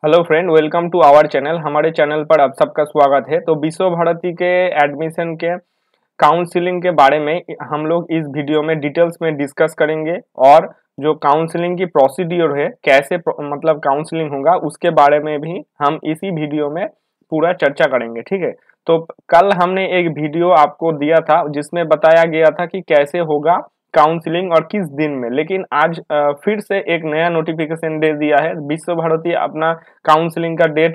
Hello friend, welcome to our channel. हमारे channel पर आप सबका स्वागत है। तो विश्व भारती के एडमिशन के काउंसलिंग के बारे में हम लोग इस वीडियो में डिटेल्स में डिस्कस करेंगे और जो काउंसलिंग की प्रोसीड्यूर है, कैसे मतलब काउंसलिंग होगा, उसके बारे में भी हम इसी वीडियो में पूरा चर्चा करेंगे। ठीक है। तो कल हमने एक वीडियो आपको दिया था जिसमें बताया गया था कि कैसे होगा काउंसलिंग और किस दिन में, लेकिन आज फिर से एक नया नोटिफिकेशन दे दिया है। विश्व भारती अपना काउंसलिंग का डेट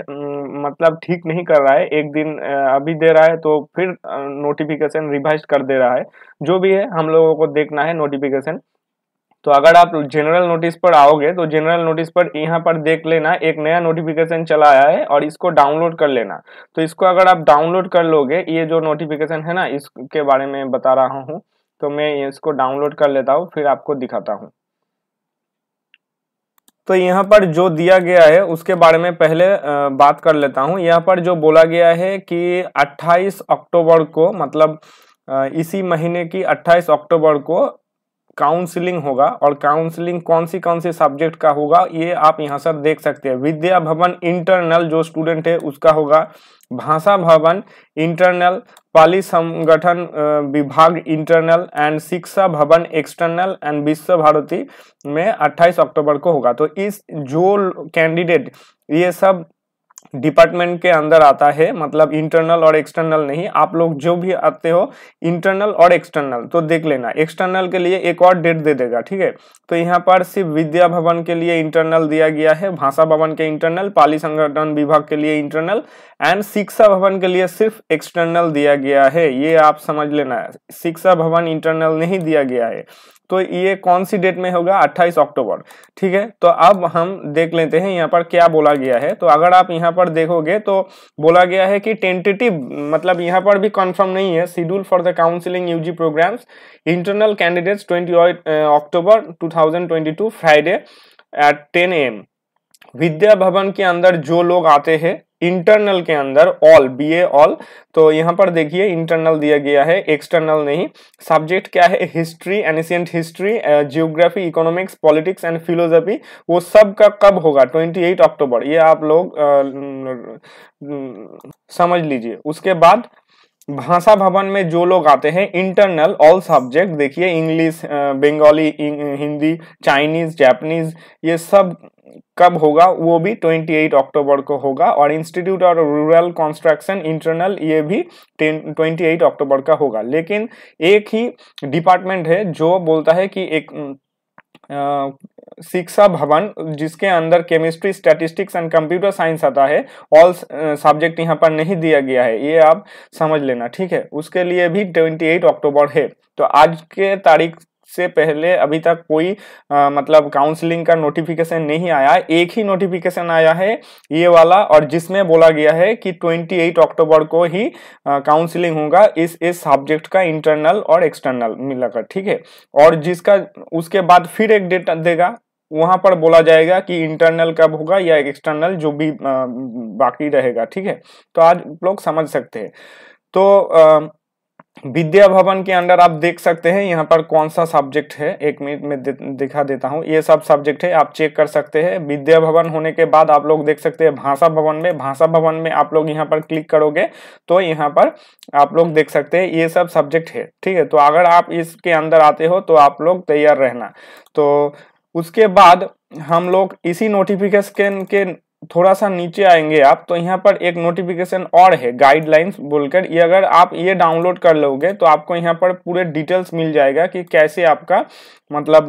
मतलब ठीक नहीं कर रहा है, एक दिन अभी दे रहा है तो फिर नोटिफिकेशन रिवाइज कर दे रहा है। जो भी है हम लोगों को देखना है नोटिफिकेशन। तो अगर आप जनरल नोटिस पर आओगे तो जनरल नोटिस पर यहाँ पर देख लेना, एक नया नोटिफिकेशन चला आया है और इसको डाउनलोड कर लेना। तो इसको अगर आप डाउनलोड कर लोगे, ये जो नोटिफिकेशन है ना, इसके बारे में बता रहा हूँ। तो मैं इसको डाउनलोड कर लेता हूँ, फिर आपको दिखाता हूँ। तो यहाँ पर जो दिया गया है उसके बारे में पहले बात कर लेता हूँ। यहाँ पर जो बोला गया है कि 28 अक्टूबर को, मतलब इसी महीने की 28 अक्टूबर को काउंसलिंग होगा। और काउंसलिंग कौन सी सब्जेक्ट का होगा ये आप यहाँ से देख सकते हैं। विद्या भवन इंटरनल जो स्टूडेंट है उसका होगा, भाषा भवन इंटरनल, पाली संगठन विभाग इंटरनल एंड शिक्षा भवन एक्सटर्नल एंड विश्व भारती में 28 अक्टूबर को होगा। तो इस जो कैंडिडेट ये सब डिपार्टमेंट के अंदर आता है, मतलब इंटरनल और एक्सटर्नल नहीं, आप लोग जो भी आते हो इंटरनल और एक्सटर्नल, तो देख लेना एक्सटर्नल के लिए एक और डेट दे देगा। ठीक है। तो यहाँ पर सिर्फ विद्या भवन के लिए इंटरनल दिया गया है, भाषा भवन के इंटरनल, पाली संगठन विभाग के लिए इंटरनल एंड शिक्षा भवन के लिए सिर्फ एक्सटर्नल दिया गया है। ये आप समझ लेना, शिक्षा भवन इंटरनल नहीं दिया गया है। तो ये कौन सी डेट में होगा? 28 अक्टूबर। ठीक है। तो अब हम देख लेते हैं यहाँ पर क्या बोला गया है। तो अगर आप यहाँ पर देखोगे तो बोला गया है कि टेंटेटिव, मतलब यहाँ पर भी कंफर्म नहीं है, schedule for the counselling UG programmes internal candidates 28 October 2022 Friday at 10 AM। Vidya Bhavan के अंदर जो लोग आते हैं इंटरनल के अंदर, ऑल बीए ऑल, तो यहाँ पर देखिए इंटरनल दिया गया है, एक्सटर्नल नहीं। सब्जेक्ट क्या है? History, ancient history, geography, economics, politics and philosophy. वो सब का कब होगा? 28 अक्टूबर। ये आप लोग समझ लीजिए। उसके बाद भाषा भवन में जो लोग आते हैं इंटरनल ऑल सब्जेक्ट, देखिए English, Bengali, Hindi, Chinese, Japanese, ये सब कब होगा? वो भी 28 अक्टूबर को होगा। और इंस्टीट्यूट और रूरल कंस्ट्रक्शन इंटरनल, ये भी 28 अक्टूबर का होगा। लेकिन एक ही डिपार्टमेंट है जो बोलता है कि एक शिक्षा भवन जिसके अंदर chemistry, statistics and computer science आता है, ऑल सब्जेक्ट यहाँ पर नहीं दिया गया है, ये आप समझ लेना। ठीक है। उसके लिए भी 28 अक्टूबर है। तो आज के तारीख से पहले अभी तक कोई मतलब काउंसलिंग का नोटिफिकेशन नहीं आया। एक ही नोटिफिकेशन आया है ये वाला, और जिसमें बोला गया है कि 28 अक्टूबर को ही काउंसलिंग होगा इस सब्जेक्ट का, इंटरनल और एक्सटर्नल मिलाकर। ठीक है। और जिसका उसके बाद फिर एक डेट देगा, वहां पर बोला जाएगा कि इंटरनल कब होगा या एक्सटर्नल, जो भी बाकी रहेगा। ठीक है। तो आज लोग समझ सकते हैं। तो विद्या भवन के अंदर आप देख सकते हैं यहाँ पर कौन सा सब्जेक्ट है, एक मिनट में दिखा देता हूँ। ये सब सब्जेक्ट है, आप चेक कर सकते हैं। विद्या भवन होने के बाद आप लोग देख सकते हैं भाषा भवन में। भाषा भवन में आप लोग यहाँ पर क्लिक करोगे तो यहाँ पर आप लोग देख सकते हैं ये सब सब्जेक्ट है। ठीक है। तो अगर आप इसके अंदर आते हो तो आप लोग तैयार रहना। तो उसके बाद हम लोग इसी नोटिफिकेशन के थोड़ा सा नीचे आएंगे आप, तो यहाँ पर एक नोटिफिकेशन और है, गाइडलाइंस बोलकर। ये अगर आप ये डाउनलोड कर लोगे तो आपको यहाँ पर पूरे डिटेल्स मिल जाएगा कि कैसे आपका मतलब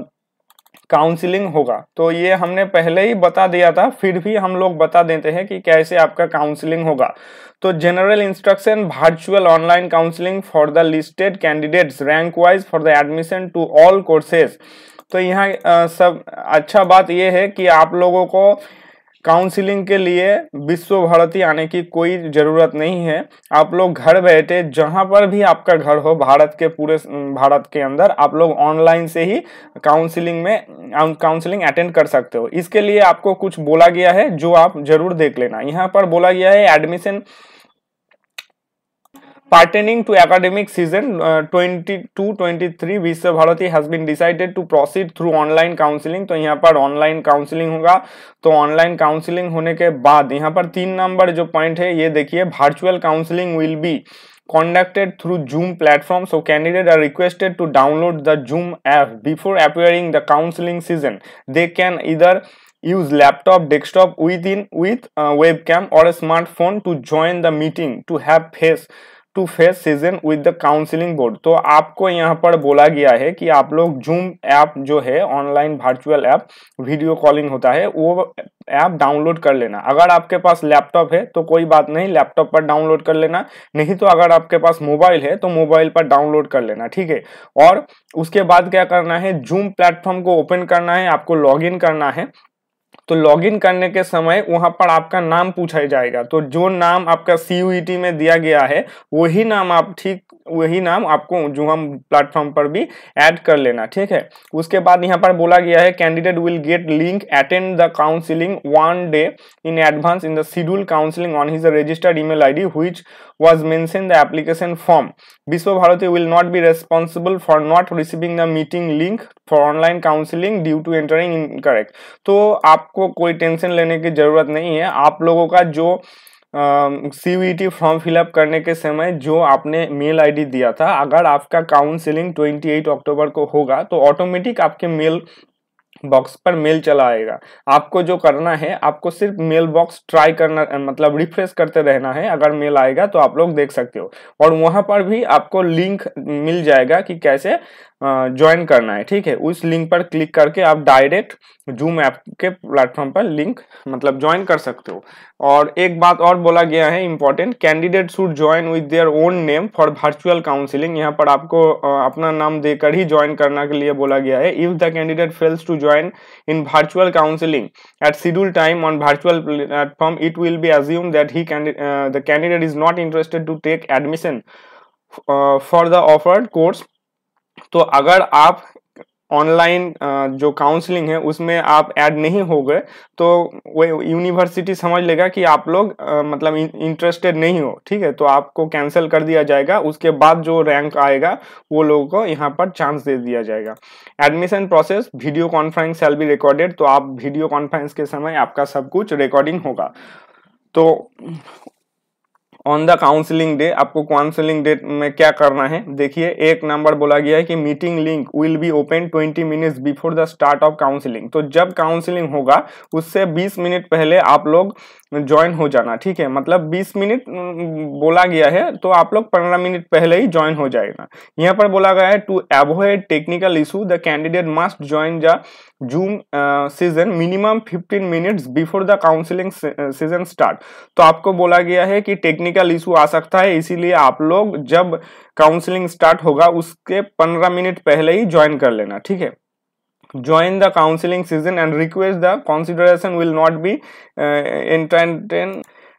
काउंसलिंग होगा। तो ये हमने पहले ही बता दिया था, फिर भी हम लोग बता देते हैं कि कैसे आपका काउंसलिंग होगा। तो general instruction, virtual online counselling for the listed candidates rank wise for the admission to all courses. तो यहाँ सब अच्छा बात यह है कि आप लोगों को काउंसलिंग के लिए विश्व भारती आने की कोई जरूरत नहीं है। आप लोग घर बैठे जहां पर भी आपका घर हो, भारत के पूरे भारत के अंदर, आप लोग ऑनलाइन से ही काउंसलिंग अटेंड कर सकते हो। इसके लिए आपको कुछ बोला गया है जो आप जरूर देख लेना। यहाँ पर बोला गया है admission Pertaining to academic season 22-23 विश्व Bharti has been decided to proceed through online counseling। तो यहाँ पर ऑनलाइन काउंसलिंग होगा। तो ऑनलाइन काउंसलिंग होने के बाद यहाँ पर 3 नंबर जो पॉइंट है ये देखिए, virtual counselling will be conducted through Zoom platform, so candidates are requested to download the Zoom app before appearing the counseling season. They can either use laptop, desktop with webcam or a smartphone to join the meeting to have face to face session with the counselling board. तो आपको यहाँ पर बोला गया है कि आप लोग जूम ऐप जो है online virtual app video calling होता है वो ऐप डाउनलोड कर लेना। अगर आपके पास लैपटॉप है तो कोई बात नहीं, लैपटॉप पर डाउनलोड कर लेना, नहीं तो अगर आपके पास मोबाइल है तो मोबाइल पर डाउनलोड कर लेना, ठीक है। और उसके बाद क्या करना है, जूम प्लेटफॉर्म को ओपन करना है, आपको लॉगिन करना है। तो लॉगिन करने के समय वहां पर आपका नाम पूछा जाएगा, तो जो नाम आपका CUET में दिया गया है वही नाम आपको जूम प्लेटफॉर्म पर भी ऐड कर लेना, ठीक है। उसके बाद यहाँ पर बोला गया है candidate will get link attend the counselling 1 day in advance in the schedule counselling on his registered email ID which was mentioned in the application form. Vishwa Bharati will not be responsible for not receiving the meeting link for online counseling due to entering incorrect। तो आपको कोई tension लेने की जरूरत नहीं है। आप लोगों का जो CUET फॉर्म फिलअप करने के समय जो आपने मेल ID दिया था, अगर आपका काउंसलिंग 28 अक्टूबर को होगा तो ऑटोमेटिक आपके मेल बॉक्स पर मेल चला आएगा। आपको जो करना है, आपको सिर्फ मेल बॉक्स ट्राई करना, मतलब रिफ्रेश करते रहना है। अगर मेल आएगा तो आप लोग देख सकते हो और वहां पर भी आपको लिंक मिल जाएगा कि कैसे ज्वाइन करना है, ठीक है। उस लिंक पर क्लिक करके आप डायरेक्ट जूम ऐप के प्लेटफॉर्म पर लिंक मतलब ज्वाइन कर सकते हो। और एक बात और बोला गया है important, candidate should join with their own name for virtual counselling. यहाँ पर आपको अपना नाम देकर ही ज्वाइन करने के लिए बोला गया है। If the candidate fails to join in virtual counselling at schedule time on virtual platform, it will be assume that the candidate is not interested to take admission for the offered course. तो अगर आप online जो counselling है उसमें आप add नहीं हो गए तो वो यूनिवर्सिटी समझ लेगा कि आप लोग मतलब इंटरेस्टेड नहीं हो, ठीक है। तो आपको कैंसिल कर दिया जाएगा। उसके बाद जो रैंक आएगा वो लोगों को यहाँ पर चांस दे दिया जाएगा। Admission process video conference shall be recorded. तो आप वीडियो कॉन्फ्रेंस के समय आपका सब कुछ रिकॉर्डिंग होगा। तो ऑन द काउंसलिंग डे आपको काउंसलिंग डेट में क्या करना है, देखिए एक नंबर बोला गया है कि meeting link will be open 20 minutes before the start of counselling. तो जब काउंसलिंग होगा उससे 20 मिनट पहले आप लोग ज्वाइन हो जाना, ठीक है। मतलब 20 मिनट बोला गया है तो आप लोग 15 मिनट पहले ही ज्वाइन हो जाएगा। यहाँ पर बोला गया है to avoid technical issue the candidate must join the Zoom session minimum 15 minutes before the counselling session start. तो आपको बोला गया है कि टेक्निकल इशू आ सकता है, इसीलिए आप लोग जब काउंसलिंग स्टार्ट होगा उसके 15 मिनट पहले ही ज्वाइन कर लेना, ठीक है। Join the counseling season and request the consideration will not be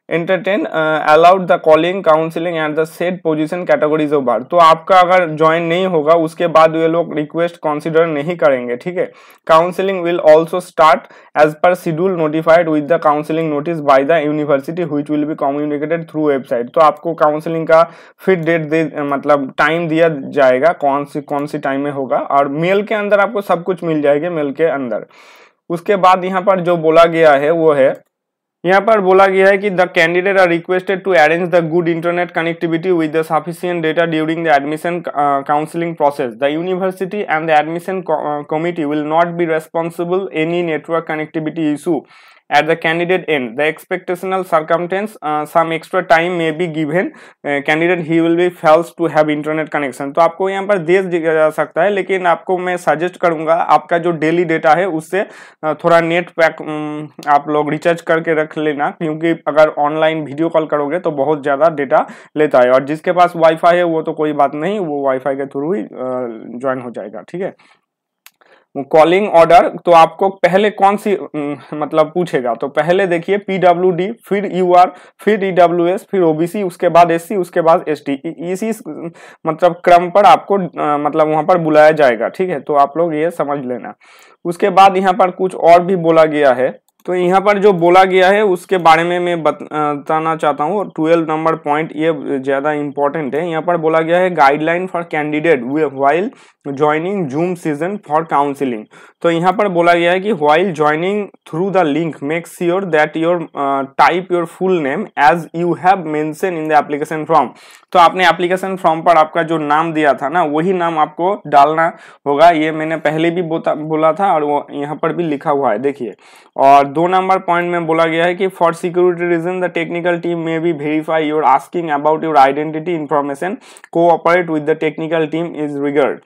allowed the calling counseling and the said position categories of bar। तो आपका अगर ज्वाइन नहीं होगा उसके बाद ये लोग रिक्वेस्ट कंसीडर नहीं करेंगे, ठीक है। Counselling will also start as per schedule notified with the counselling notice by the university which will be communicated through website. तो आपको काउंसलिंग का फिर डेट मतलब टाइम दिया जाएगा, कौन सी टाइम में होगा, और मेल के अंदर आपको सब कुछ मिल जाएगा मेल के अंदर। उसके बाद यहाँ पर जो बोला गया है वो है, यहाँ पर बोला गया है कि the candidate are requested to arrange the good internet connectivity with the sufficient data during the admission counselling process. The university and the admission committee will not be responsible any network connectivity issue at the candidate end. The expectational circumstance some extra time may be given candidate he will be fails to have internet connection। तो आपको यहाँ पर दे दिया जा सकता है, लेकिन आपको मैं सजेस्ट करूंगा आपका जो डेली डेटा है उससे थोड़ा नेट पैक आप लोग रिचार्ज करके रख लेना, क्योंकि अगर ऑनलाइन वीडियो कॉल करोगे तो बहुत ज्यादा डेटा लेता है। और जिसके पास वाईफाई है वो तो कोई बात नहीं, वो वाईफाई के थ्रू ही ज्वाइन हो जाएगा, ठीक है। कॉलिंग ऑर्डर तो आपको पहले कौन सी मतलब पूछेगा, तो पहले देखिए PWD, फिर UR, फिर EWS, फिर OBC, उसके बाद SC, उसके बाद ST। इसी मतलब क्रम पर आपको मतलब वहां पर बुलाया जाएगा, ठीक है। तो आप लोग ये समझ लेना। उसके बाद यहाँ पर कुछ और भी बोला गया है, तो यहाँ पर जो बोला गया है उसके बारे में मैं बताना चाहता हूँ। 12 नंबर पॉइंट ये ज़्यादा इंपॉर्टेंट है। यहाँ पर बोला गया है guideline for candidate while joining Zoom session for counselling. तो यहाँ पर बोला गया है कि while joining through the link make sure that your type your full name as you have mention in the application form. तो आपने एप्लीकेशन फॉर्म पर आपका जो नाम दिया था ना, वही नाम आपको डालना होगा। ये मैंने पहले भी बोला था और वो यहाँ पर भी लिखा हुआ है, देखिए। और 2 नंबर पॉइंट में बोला गया है कि for security reason the technical team may be verify your asking about your identity information cooperate with the technical team is regard.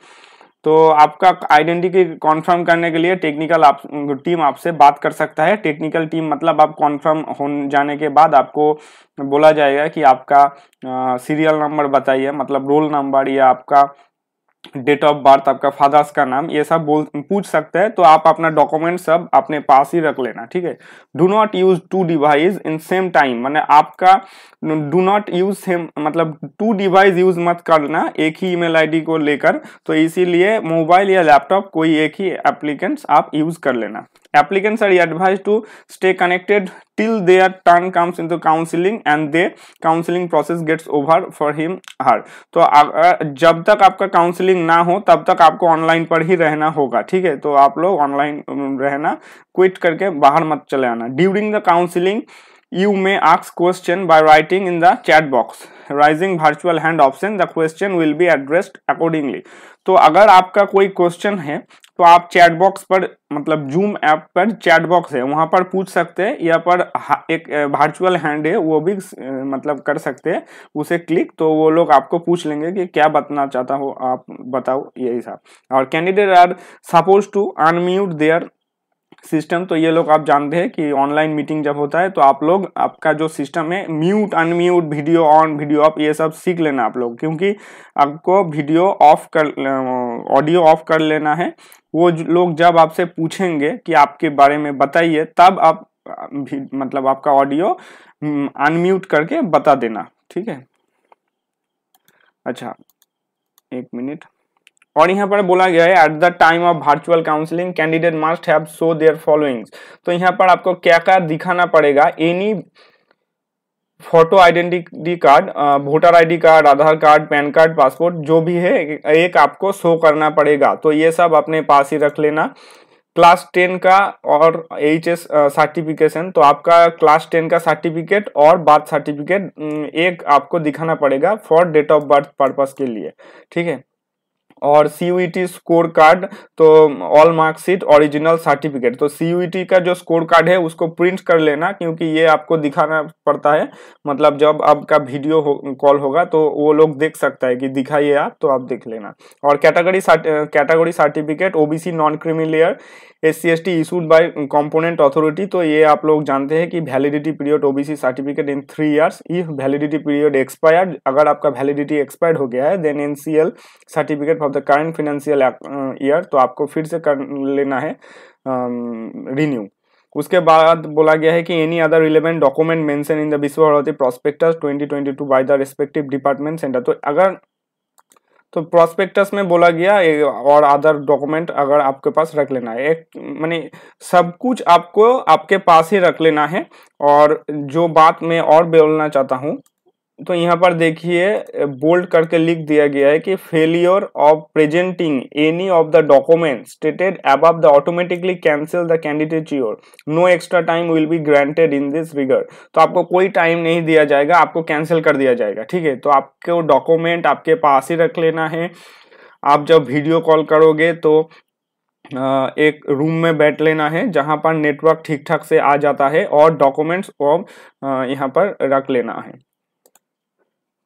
तो आपका आइडेंटिटी कंफर्म करने के लिए टेक्निकल टीम आपसे बात कर सकता है। टेक्निकल टीम मतलब आप कंफर्म हो जाने के बाद आपको बोला जाएगा कि आपका सीरियल नंबर बताइए, मतलब रोल नंबर या आपका डेट ऑफ बर्थ, आपका फादर्स का नाम, ये सब पूछ सकते हैं। तो आप अपना डॉक्यूमेंट सब अपने पास ही रख लेना, ठीक है। Do not use 2 device in same time, माने आपका डू नॉट यूज सेम मतलब 2 डिवाइस यूज मत करना एक ही ईमेल आईडी को लेकर। तो इसीलिए मोबाइल या लैपटॉप कोई एक ही एप्लीकेंट्स आप यूज कर लेना। Applicants are advised to stay connected till their turn comes into counseling and the counseling process gets over for him her। तो जब तक आपका काउंसलिंग ना हो तब तक आपको ऑनलाइन पर ही रहना होगा, ठीक है। तो आप लोग ऑनलाइन रहना, क्विट करके बाहर मत चले आना। During the counselling you may ask question by writing in the chat box raising virtual hand option, the question will be addressed accordingly। तो अगर आपका कोई क्वेश्चन है तो आप चैट बॉक्स पर, मतलब जूम ऐप पर चैट बॉक्स है वहां पर पूछ सकते हैं, या पर एक वर्चुअल हैंड है वो भी मतलब कर सकते हैं, उसे क्लिक तो वो लोग आपको पूछ लेंगे कि क्या बताना चाहता हो आप बताओ, यही सब। और candidate are suppose to unmute their system. तो ये लोग आप जानते हैं कि ऑनलाइन मीटिंग जब होता है तो आप लोग आपका जो सिस्टम है mute unmute video on video of ये सब सीख लेना आप लोग, क्योंकि आपको वीडियो ऑफ कर ऑडियो ऑफ कर लेना है। वो लोग जब आपसे पूछेंगे कि आपके बारे में बताइए तब आप मतलब आपका ऑडियो अनम्यूट करके बता देना, ठीक है। अच्छा 1 मिनट। और यहाँ पर बोला गया है at the time of virtual counselling candidate must have show their followings. तो यहाँ पर आपको क्या क्या दिखाना पड़ेगा, any photo identity card, voter ID card, Aadhaar card, PAN card, passport जो भी है एक आपको शो करना पड़ेगा। तो ये सब अपने पास ही रख लेना। क्लास 10 का और HS सर्टिफिकेशन, तो आपका क्लास 10 का सर्टिफिकेट और बर्थ सर्टिफिकेट एक आपको दिखाना पड़ेगा for date of birth purpose के लिए, ठीक है। और CUET स्कोर कार्ड, तो ऑल मार्कशीट ओरिजिनल सर्टिफिकेट। तो CUET का जो स्कोर कार्ड है उसको प्रिंट कर लेना, क्योंकि ये आपको दिखाना पड़ता है, मतलब जब आपका वीडियो कॉल होगा तो वो लोग देख सकता है कि दिखाइए आप, तो आप देख लेना। और category certificate OBC non creamy layer SC/ST issued by component authority. तो ये आप लोग जानते हैं कि validity period OBC certificate in 3 years। If validity period expired, अगर आपका वैलिडिटी एक्सपायर्ड हो गया है then NCL certificate for the current financial year, तो आपको फिर से कर लेना है रिन्यू। उसके बाद बोला गया है कि any other relevant document mention in the Visva Bharati prospectus 2022 by the respective department centre. तो अगर तो प्रोस्पेक्टस में बोला गया और अदर डॉक्यूमेंट अगर आपके पास रख लेना है, एक माने सब कुछ आपको आपके पास ही रख लेना है। और जो बात मैं और बोलना चाहता हूँ, तो यहाँ पर देखिए बोल्ड करके लिख दिया गया है कि failure of presenting any of the document stated above the automatically cancel the candidature, no extra time will be granted in this regard. तो आपको कोई टाइम नहीं दिया जाएगा, आपको कैंसिल कर दिया जाएगा, ठीक है। तो आपको डॉक्यूमेंट आपके पास ही रख लेना है। आप जब वीडियो कॉल करोगे तो एक रूम में बैठ लेना है जहां पर नेटवर्क ठीक ठाक से आ जाता है, और डॉक्यूमेंट्स को यहाँ पर रख लेना है,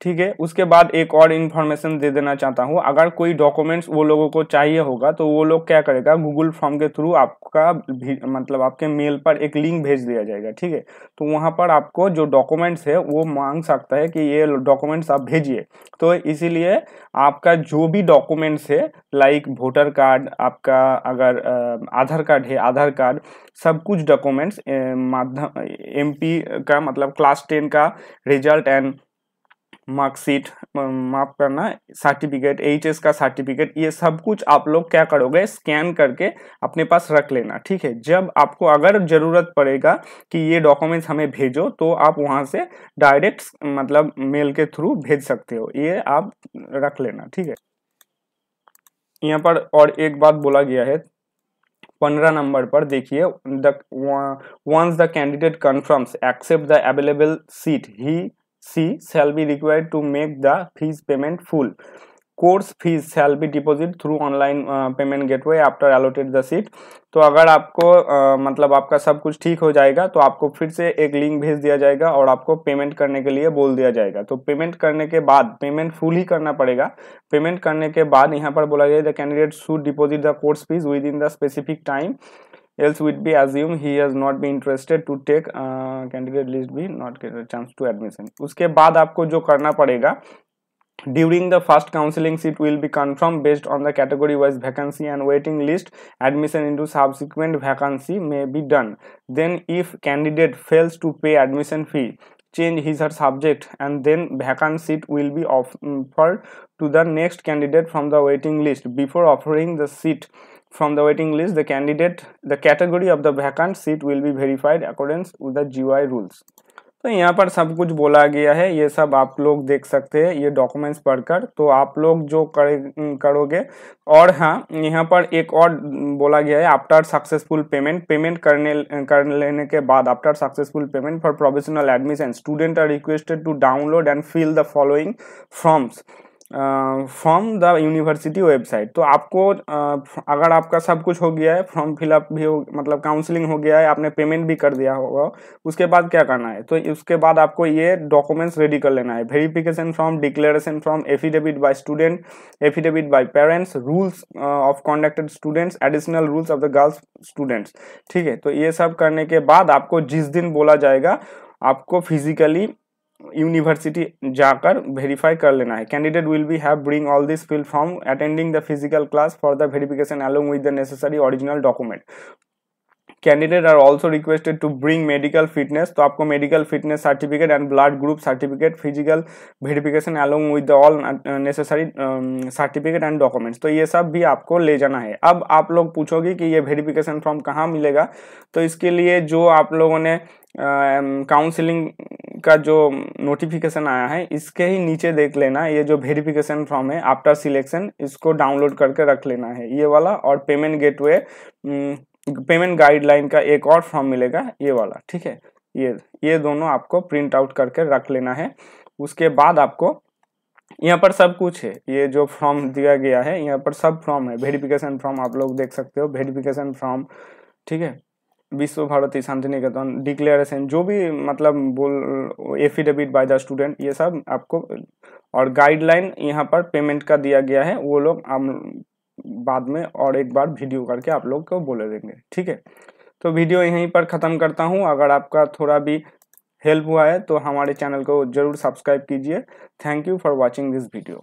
ठीक है। उसके बाद एक और इन्फॉर्मेशन दे देना चाहता हूँ, अगर कोई डॉक्यूमेंट्स वो लोगों को चाहिए होगा तो वो लोग क्या करेगा, गूगल फॉर्म के थ्रू आपका मतलब आपके मेल पर एक लिंक भेज दिया जाएगा, ठीक है। तो वहाँ पर आपको जो डॉक्यूमेंट्स है वो मांग सकता है कि ये डॉक्यूमेंट्स आप भेजिए। तो इसीलिए आपका जो भी डॉक्यूमेंट्स है लाइक वोटर कार्ड, आपका अगर आधार कार्ड है आधार कार्ड, सब कुछ डॉक्यूमेंट्स माध्यम MP का मतलब क्लास 10 का रिजल्ट एंड मार्कशीट, माफ करना, सर्टिफिकेट, एचएस का सर्टिफिकेट, ये सब कुछ आप लोग क्या करोगे, स्कैन करके अपने पास रख लेना, ठीक है। जब आपको अगर जरूरत पड़ेगा कि ये डॉक्यूमेंट्स हमें भेजो, तो आप वहां से डायरेक्ट मतलब मेल के थ्रू भेज सकते हो, ये आप रख लेना, ठीक है। यहाँ पर और एक बात बोला गया है 15 नंबर पर, देखिए, once the candidate confirms accept the available seat, she shall be required to make the fees payment full. Course fees shall be deposit through online payment gateway after allotted the seat. तो अगर आपको मतलब आपका सब कुछ ठीक हो जाएगा तो आपको फिर से एक लिंक भेज दिया जाएगा और आपको पेमेंट करने के लिए बोल दिया जाएगा। तो पेमेंट करने के बाद, पेमेंट फुल ही करना पड़ेगा। पेमेंट करने के बाद यहाँ पर बोला गया the candidate should deposit the course fees with in the specific time, else would be assumed he has not been interested to take candidate list be not get a chance to admission। उसके बाद आपको जो करना पड़ेगा, during the first counseling seat will be confirmed based on the category wise vacancy and waiting list, admission into subsequent vacancy may be done, then if candidate fails to pay admission fee, change his or subject, and then vacant seat will be offered to the next candidate from the waiting list. Before offering the seat from the waiting list, the category of the vacant seat will be verified according with the GY rules। तो यहाँ पर सब कुछ बोला गया है, ये सब आप लोग देख सकते हैं ये डॉक्यूमेंट्स पढ़कर। तो आप लोग जो करोगे, और हाँ, यहाँ पर एक और बोला गया है आफ्टर सक्सेसफुल पेमेंट कर लेने के बाद, after successful payment for provisional admission, student are requested to download and fill the following forms from the university website. तो आपको अगर आपका सब कुछ हो गया है, फॉर्म फिलअप भी हो, मतलब काउंसलिंग हो गया है, आपने पेमेंट भी कर दिया होगा, उसके बाद क्या करना है, तो उसके बाद आपको ये डॉक्यूमेंट्स रेडी कर लेना है। Verification form, declaration form, affidavit by student, affidavit by parents, rules of conducted students, additional rules of the girls students, ठीक है। तो ये सब करने के बाद आपको जिस दिन बोला जाएगा, आपको फिजिकली यूनिवर्सिटी जाकर वेरीफाई कर लेना है। Candidate will be have bring all this fill form attending the physical class for the verification along with the necessary original document. Candidate are also requested to bring medical fitness. तो आपको medical fitness certificate and blood group certificate, physical verification along with the all necessary certificate and documents. तो ये सब भी आपको ले जाना है। अब आप लोग पूछोगे कि ये वेरिफिकेशन फॉर्म कहाँ मिलेगा, तो इसके लिए जो आप लोगों ने काउंसलिंग का जो नोटिफिकेशन आया है, इसके ही नीचे देख लेना, ये जो वेरिफिकेशन फॉर्म है आफ्टर सिलेक्शन, इसको डाउनलोड करके रख लेना है, ये वाला। और पेमेंट गेटवे, पेमेंट गाइडलाइन का एक और फॉर्म मिलेगा, ये वाला, ठीक है। ये दोनों आपको प्रिंट आउट करके रख लेना है। उसके बाद आपको यहाँ पर सब कुछ है, ये जो फॉर्म दिया गया है यहाँ पर सब फॉर्म है। वेरिफिकेशन फॉर्म आप लोग देख सकते हो, वेरिफिकेशन फॉर्म, ठीक है, विश्व भारती शांतिनिकेतन, डिक्लेरेशन, जो भी मतलब बोल, एफिडेविट बाय द स्टूडेंट, ये सब आपको, और गाइडलाइन यहाँ पर पेमेंट का दिया गया है, वो लोग हम बाद में और एक बार वीडियो करके आप लोग को बोले देंगे, ठीक है। तो वीडियो यहीं पर ख़त्म करता हूँ। अगर आपका थोड़ा भी हेल्प हुआ है तो हमारे चैनल को जरूर सब्सक्राइब कीजिए। Thank you for watching this video.